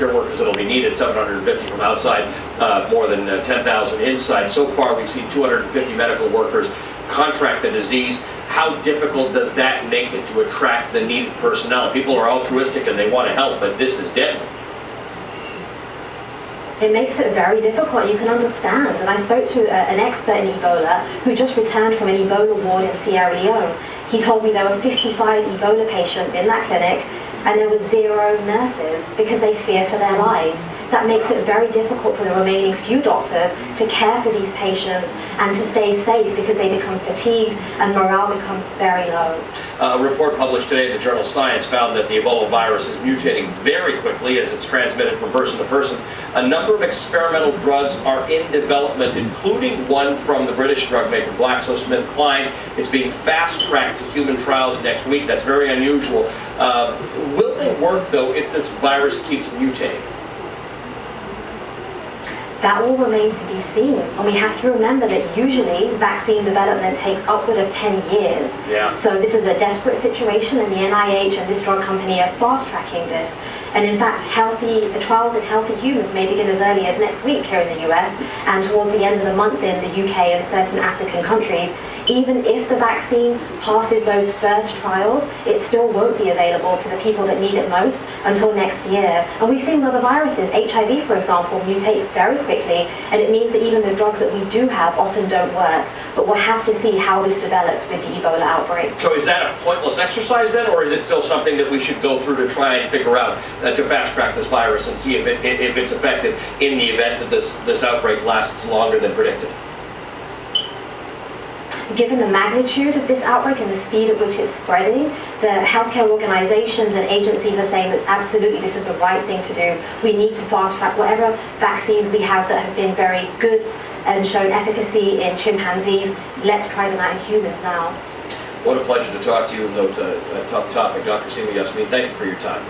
healthcare workers that will be needed, 750 from outside, more than 10,000 inside. So far, we've seen 250 medical workers contract the disease. How difficult does that make it to attract the needed personnel? People are altruistic and they want to help, but this is deadly. It makes it very difficult, you can understand. And I spoke to an expert in Ebola who just returned from an Ebola ward in Sierra Leone. He told me there were 55 Ebola patients in that clinic and there were 0 nurses because they fear for their lives. That makes it very difficult for the remaining few doctors to care for these patients and to stay safe because they become fatigued and morale becomes very low. A report published today in the journal Science found that the Ebola virus is mutating very quickly as it's transmitted from person to person. A number of experimental drugs are in development, including one from the British drug maker GlaxoSmithKline. It's being fast-tracked to human trials next week. That's very unusual. Will they work, though, if this virus keeps mutating? That will remain to be seen. And we have to remember that usually vaccine development takes upward of 10 years. Yeah. So this is a desperate situation, and the NIH and this drug company are fast-tracking this. And in fact, trials in healthy humans may begin as early as next week here in the US, and towards the end of the month in the UK and certain African countries. Even if the vaccine passes those first trials, it still won't be available to the people that need it most until next year. And we've seen with other viruses, HIV, for example, mutates very quickly, and it means that even the drugs that we do have often don't work. But we'll have to see how this develops with the Ebola outbreak. So is that a pointless exercise then, or is it still something that we should go through to try and figure out, to fast-track this virus and see if it's effective in the event that this outbreak lasts longer than predicted? Given the magnitude of this outbreak and the speed at which it's spreading, the healthcare organizations and agencies are saying that absolutely this is the right thing to do. We need to fast-track whatever vaccines we have that have been very good and shown efficacy in chimpanzees. Let's try them out in humans now. What a pleasure to talk to you, even though it's a tough topic. Dr. Seema Yasmin, thank you for your time.